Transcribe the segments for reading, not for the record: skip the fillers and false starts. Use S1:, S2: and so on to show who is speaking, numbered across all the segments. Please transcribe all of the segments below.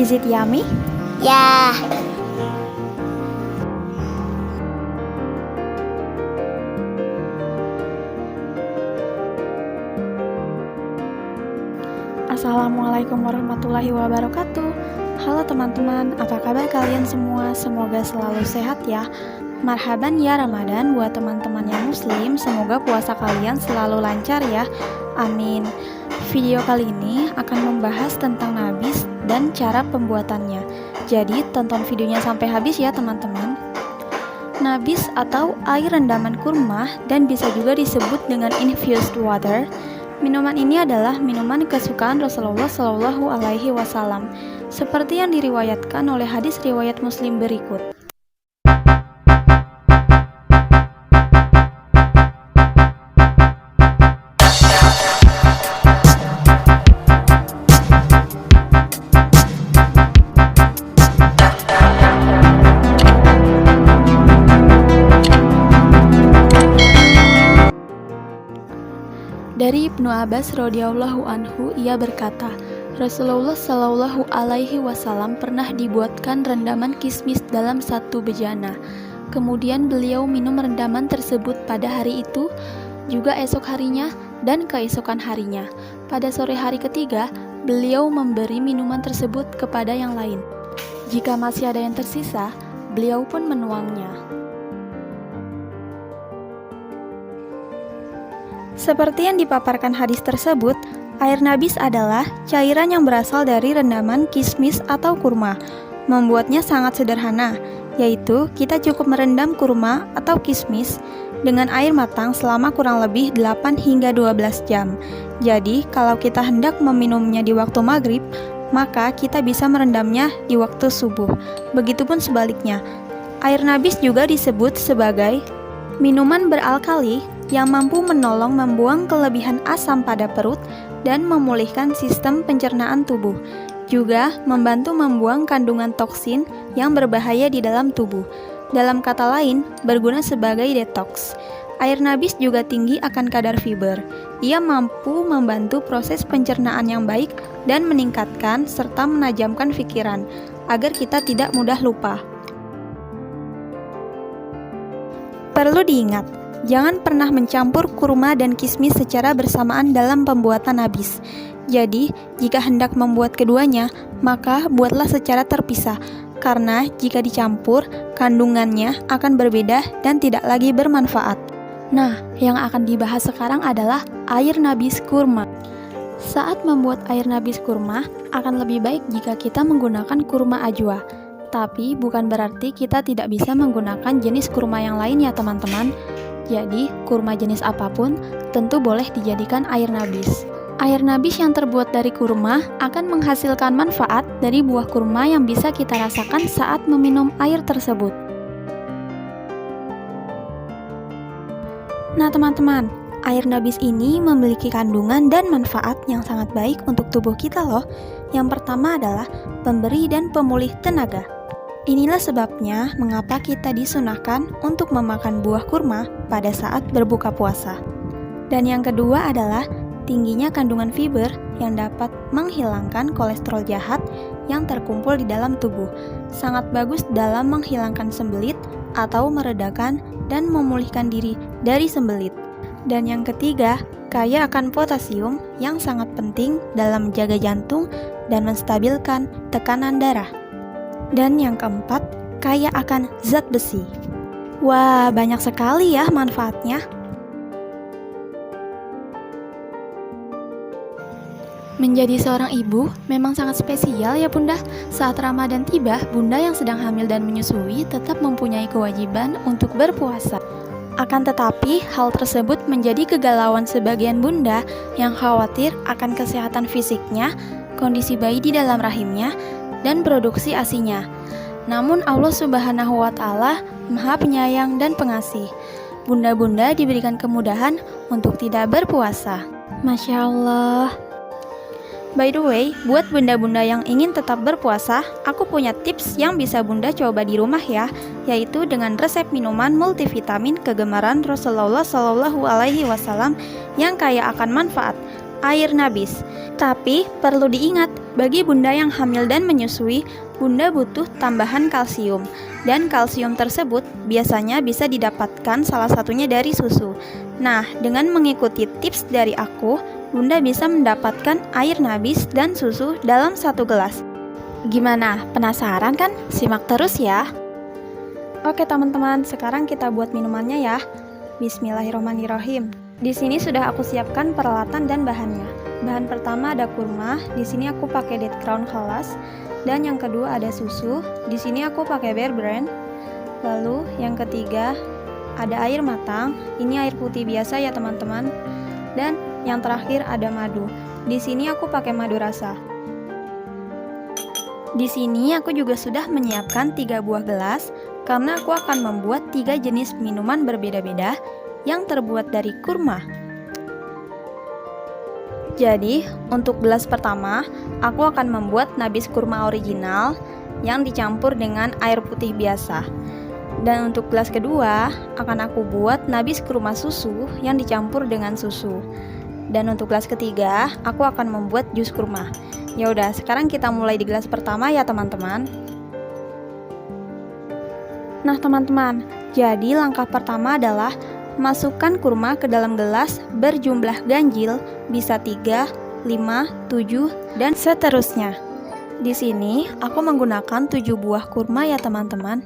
S1: Is it yummy?
S2: Ya,
S1: Assalamualaikum warahmatullahi wabarakatuh. Halo teman-teman, apa kabar kalian semua? Semoga selalu sehat ya. Marhaban ya Ramadan buat teman-teman yang muslim. Semoga puasa kalian selalu lancar ya. Amin. Video kali ini akan membahas tentang nabis dan cara pembuatannya. Jadi tonton videonya sampai habis ya teman-teman. Nabis atau air rendaman kurma dan bisa juga disebut dengan infused water. Minuman ini adalah minuman kesukaan Rasulullah Shallallahu Alaihi Wasallam, seperti yang diriwayatkan oleh hadis riwayat Muslim berikut. Dari Ibnu Abbas radhiyallahu anhu, ia berkata, Rasulullah Shallallahu Alaihi Wasallam pernah dibuatkan rendaman kismis dalam satu bejana. Kemudian beliau minum rendaman tersebut pada hari itu, juga esok harinya, dan keesokan harinya. Pada sore hari ketiga, beliau memberi minuman tersebut kepada yang lain. Jika masih ada yang tersisa, beliau pun menuangnya. Seperti yang dipaparkan hadis tersebut, air nabis adalah cairan yang berasal dari rendaman kismis atau kurma. Membuatnya sangat sederhana, yaitu kita cukup merendam kurma atau kismis dengan air matang selama kurang lebih 8 hingga 12 jam. Jadi, kalau kita hendak meminumnya di waktu maghrib, maka kita bisa merendamnya di waktu subuh. Begitupun sebaliknya. Air nabis juga disebut sebagai minuman beralkali yang mampu menolong membuang kelebihan asam pada perut dan memulihkan sistem pencernaan tubuh. Juga membantu membuang kandungan toksin yang berbahaya di dalam tubuh. Dalam kata lain, berguna sebagai detox. Air nabis juga tinggi akan kadar fiber. Ia mampu membantu proses pencernaan yang baik dan meningkatkan serta menajamkan pikiran agar kita tidak mudah lupa. Perlu diingat, jangan pernah mencampur kurma dan kismis secara bersamaan dalam pembuatan nabis. Jadi, jika hendak membuat keduanya, maka buatlah secara terpisah, karena jika dicampur, kandungannya akan berbeda dan tidak lagi bermanfaat. Nah, yang akan dibahas sekarang adalah air nabis kurma. Saat membuat air nabis kurma, akan lebih baik jika kita menggunakan kurma ajwa. Tapi bukan berarti kita tidak bisa menggunakan jenis kurma yang lain ya teman-teman. Jadi, kurma jenis apapun tentu boleh dijadikan air nabis. Air nabis yang terbuat dari kurma akan menghasilkan manfaat dari buah kurma yang bisa kita rasakan saat meminum air tersebut. Nah teman-teman, air nabis ini memiliki kandungan dan manfaat yang sangat baik untuk tubuh kita loh. Yang pertama adalah pemberi dan pemulih tenaga. Inilah sebabnya mengapa kita disunahkan untuk memakan buah kurma pada saat berbuka puasa. Dan yang kedua adalah tingginya kandungan fiber yang dapat menghilangkan kolesterol jahat yang terkumpul di dalam tubuh. Sangat bagus dalam menghilangkan sembelit atau meredakan dan memulihkan diri dari sembelit. Dan yang ketiga, kaya akan potasium yang sangat penting dalam menjaga jantung dan menstabilkan tekanan darah. Dan yang keempat, kaya akan zat besi. Wah, banyak sekali ya manfaatnya. Menjadi seorang ibu memang sangat spesial ya Bunda. Saat Ramadan tiba, Bunda yang sedang hamil dan menyusui tetap mempunyai kewajiban untuk berpuasa. Akan tetapi, hal tersebut menjadi kegalauan sebagian bunda yang khawatir akan kesehatan fisiknya, kondisi bayi di dalam rahimnya, dan produksi ASI-nya. Namun Allah Subhanahu wa Ta'ala Maha Penyayang dan Pengasih. Bunda-bunda diberikan kemudahan untuk tidak berpuasa. Masya Allah. By the way, buat bunda-bunda yang ingin tetap berpuasa, aku punya tips yang bisa bunda coba di rumah ya, yaitu dengan resep minuman multivitamin kegemaran Rasulullah Shallallahu Alaihi Wasallam yang kaya akan manfaat. air nabis. Tapi perlu diingat, bagi bunda yang hamil dan menyusui, bunda butuh tambahan kalsium. Dan kalsium tersebut biasanya bisa didapatkan salah satunya dari susu. Nah, dengan mengikuti tips dari aku, bunda bisa mendapatkan air nabis dan susu dalam satu gelas. Gimana? Penasaran kan? Simak terus ya. Oke teman-teman, sekarang kita buat minumannya ya. Bismillahirrahmanirrahim. Di sini sudah aku siapkan peralatan dan bahannya. Bahan pertama ada kurma, di sini aku pakai Date Crown Khalas, dan yang kedua ada susu, di sini aku pakai Bear Brand. Lalu yang ketiga ada air matang, ini air putih biasa ya teman-teman. Dan yang terakhir ada madu. Di sini aku pakai madu rasa. Di sini aku juga sudah menyiapkan 3 buah gelas karena aku akan membuat 3 jenis minuman berbeda-beda yang terbuat dari kurma. Jadi, untuk gelas pertama, aku akan membuat nabis kurma original yang dicampur dengan air putih biasa. Dan untuk gelas kedua, akan aku buat nabis kurma susu yang dicampur dengan susu. Dan untuk gelas ketiga, aku akan membuat jus kurma. Ya udah, sekarang kita mulai di gelas pertama ya teman-teman. Nah teman-teman, jadi langkah pertama adalah masukkan kurma ke dalam gelas berjumlah ganjil, bisa 3, 5, 7, dan seterusnya. Di sini aku menggunakan 7 buah kurma ya teman-teman.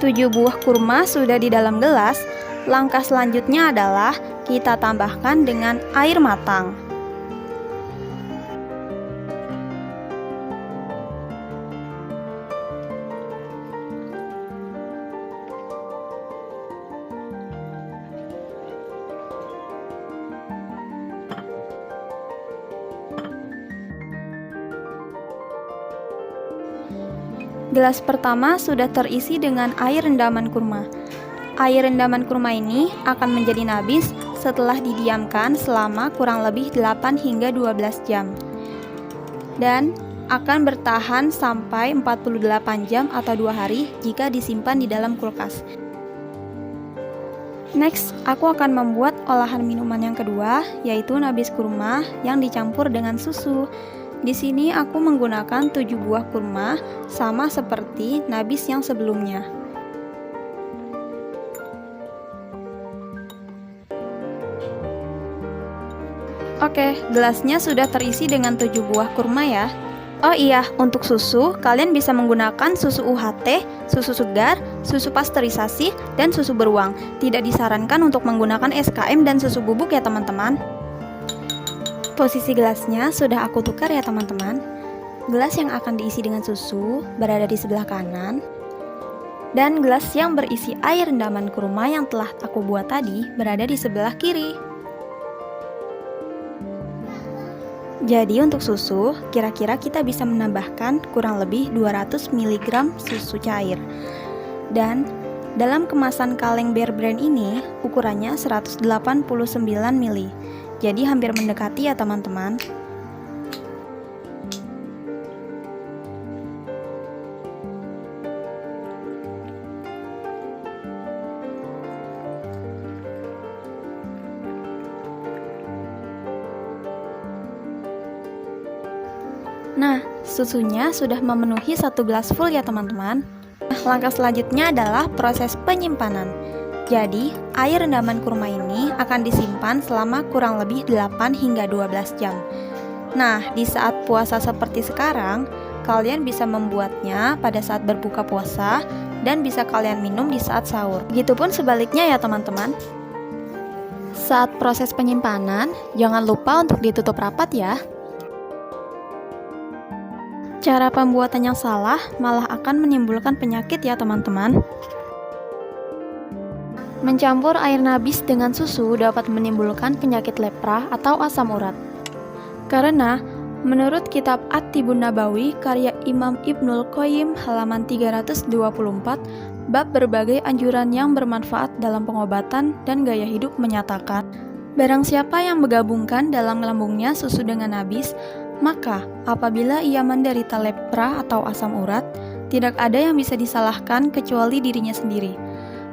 S1: Tujuh buah kurma sudah di dalam gelas. Langkah selanjutnya adalah kita tambahkan dengan air matang. Gelas pertama sudah terisi dengan air rendaman kurma. Air rendaman kurma ini akan menjadi nabis setelah didiamkan selama kurang lebih 8 hingga 12 jam. Dan akan bertahan sampai 48 jam atau 2 hari jika disimpan di dalam kulkas. Next, aku akan membuat olahan minuman yang kedua, yaitu nabis kurma yang dicampur dengan susu. Di sini aku menggunakan 7 buah kurma, sama seperti nabis yang sebelumnya. Oke, gelasnya sudah terisi dengan 7 buah kurma ya. Oh iya, untuk susu, kalian bisa menggunakan susu UHT, susu segar, susu pasteurisasi, dan susu beruang. Tidak disarankan untuk menggunakan SKM dan susu bubuk ya teman-teman. Posisi gelasnya sudah aku tukar ya teman-teman. Gelas yang akan diisi dengan susu berada di sebelah kanan, dan gelas yang berisi air rendaman kurma yang telah aku buat tadi berada di sebelah kiri. Jadi untuk susu, kira-kira kita bisa menambahkan kurang lebih 200 mg susu cair. Dan dalam kemasan kaleng Bear Brand ini, ukurannya 189 ml. Jadi hampir mendekati ya teman-teman. Nah, susunya sudah memenuhi 1 gelas full ya teman-teman. Nah, langkah selanjutnya adalah proses penyimpanan. Jadi, air rendaman kurma ini akan disimpan selama kurang lebih 8 hingga 12 jam. Nah, di saat puasa seperti sekarang, kalian bisa membuatnya pada saat berbuka puasa dan bisa kalian minum di saat sahur. Begitupun sebaliknya ya teman-teman. Saat proses penyimpanan, jangan lupa untuk ditutup rapat ya. Cara pembuatan yang salah malah akan menimbulkan penyakit ya teman-teman. Mencampur air nabis dengan susu dapat menimbulkan penyakit lepra atau asam urat. Karena menurut kitab At-Tibun Nabawi karya Imam Ibnul Qayyim halaman 324, bab berbagai anjuran yang bermanfaat dalam pengobatan dan gaya hidup menyatakan, barang siapa yang menggabungkan dalam lambungnya susu dengan nabis, maka apabila ia menderita lepra atau asam urat, tidak ada yang bisa disalahkan kecuali dirinya sendiri.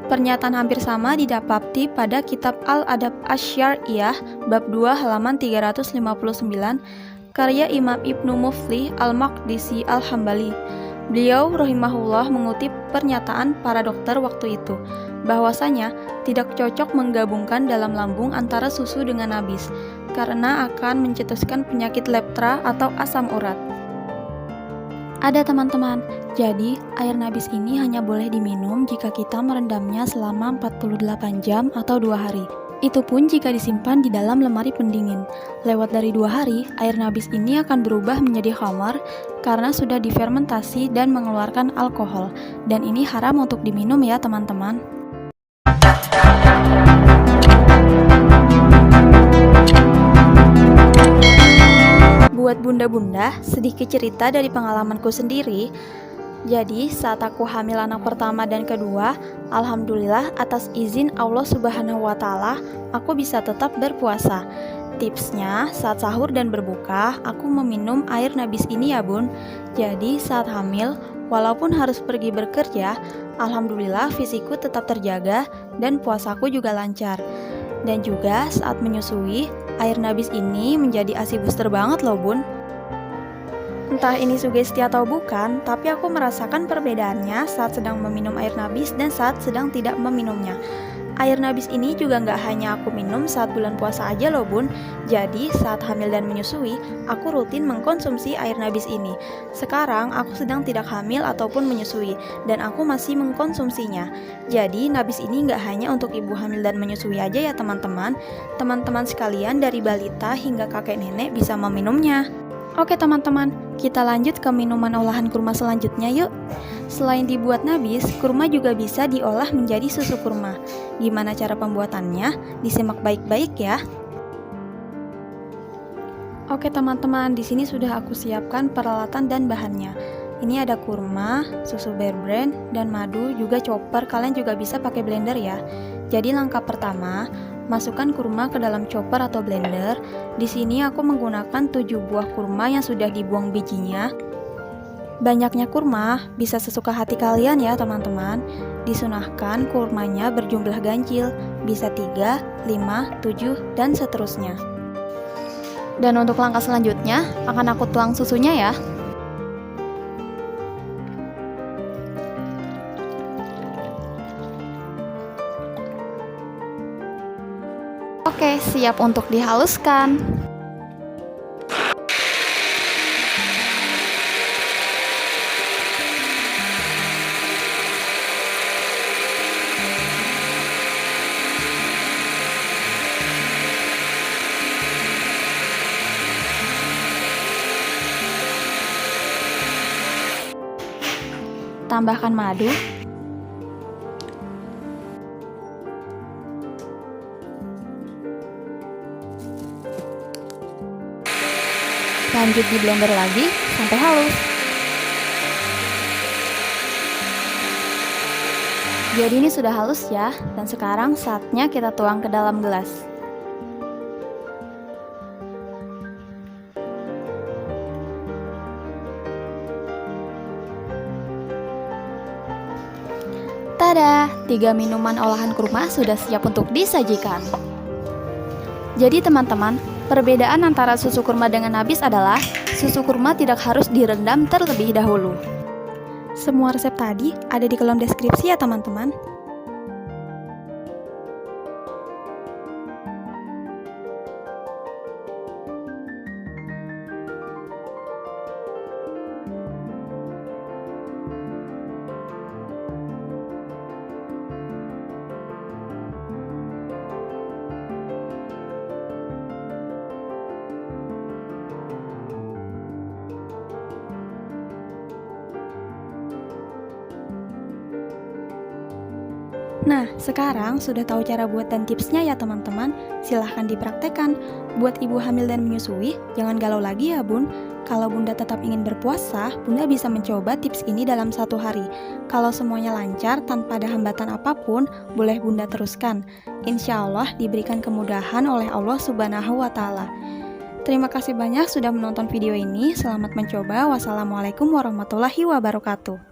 S1: Pernyataan hampir sama didapati pada kitab Al-Adab Asy-Syar'iyyah bab 2 halaman 359 karya Imam Ibnu Muflih Al-Maqdisi Al-Hambali. Beliau rahimahullah mengutip pernyataan para dokter waktu itu, bahwasanya tidak cocok menggabungkan dalam lambung antara susu dengan nabis, karena akan mencetuskan penyakit lepra atau asam urat. Ada teman-teman, jadi air nabis ini hanya boleh diminum jika kita merendamnya selama 48 jam atau 2 hari. Itu pun jika disimpan di dalam lemari pendingin. Lewat dari 2 hari, air nabis ini akan berubah menjadi khamar karena sudah difermentasi dan mengeluarkan alkohol. Dan ini haram untuk diminum ya teman-teman. Buat bunda-bunda, sedikit cerita dari pengalamanku sendiri. Jadi, saat aku hamil anak pertama dan kedua, alhamdulillah atas izin Allah Subhanahu wa Ta'ala, aku bisa tetap berpuasa. Tipsnya, saat sahur dan berbuka, aku meminum air nabis ini ya bun. Jadi, saat hamil, walaupun harus pergi bekerja, alhamdulillah fisikku tetap terjaga dan puasaku juga lancar. Dan juga saat menyusui, air nabis ini menjadi ASI booster banget loh bun. Entah ini sugesti atau bukan, tapi aku merasakan perbedaannya saat sedang meminum air nabis dan saat sedang tidak meminumnya. Air nabis ini juga nggak hanya aku minum saat bulan puasa aja loh bun. Jadi saat hamil dan menyusui, aku rutin mengkonsumsi air nabis ini. Sekarang aku sedang tidak hamil ataupun menyusui, dan aku masih mengkonsumsinya. Jadi nabis ini nggak hanya untuk ibu hamil dan menyusui aja ya teman-teman. Teman-teman sekalian dari balita hingga kakek nenek bisa meminumnya. Oke teman-teman, kita lanjut ke minuman olahan kurma selanjutnya yuk. Selain dibuat nabis, kurma juga bisa diolah menjadi susu kurma. Gimana cara pembuatannya? Disimak baik-baik ya. Oke teman-teman, di sini sudah aku siapkan peralatan dan bahannya. Ini ada kurma, susu Bear Brand, dan madu, juga chopper. Kalian juga bisa pakai blender ya. Jadi langkah pertama, masukkan kurma ke dalam chopper atau blender. Di sini aku menggunakan 7 buah kurma yang sudah dibuang bijinya. Banyaknya kurma bisa sesuka hati kalian ya teman-teman. Disunahkan kurmanya berjumlah ganjil, bisa 3, 5, 7, dan seterusnya. Dan untuk langkah selanjutnya, akan aku tuang susunya ya. Oke, siap untuk dihaluskan. Tambahkan madu. Lanjut di blender lagi sampai halus. Jadi ini sudah halus ya, dan sekarang saatnya kita tuang ke dalam gelas. Tada, 3 minuman olahan kurma sudah siap untuk disajikan. Jadi teman-teman, perbedaan antara susu kurma dengan nabis adalah susu kurma tidak harus direndam terlebih dahulu. Semua resep tadi ada di kolom deskripsi ya teman-teman. Nah, sekarang sudah tahu cara buat dan tipsnya ya teman-teman. Silahkan dipraktekkan. Buat ibu hamil dan menyusui, jangan galau lagi ya bun. Kalau bunda tetap ingin berpuasa, bunda bisa mencoba tips ini dalam 1 hari. Kalau semuanya lancar tanpa ada hambatan apapun, boleh bunda teruskan. Insya Allah diberikan kemudahan oleh Allah Subhanahu wa Ta'ala. Terima kasih banyak sudah menonton video ini. Selamat mencoba. Wassalamualaikum warahmatullahi wabarakatuh.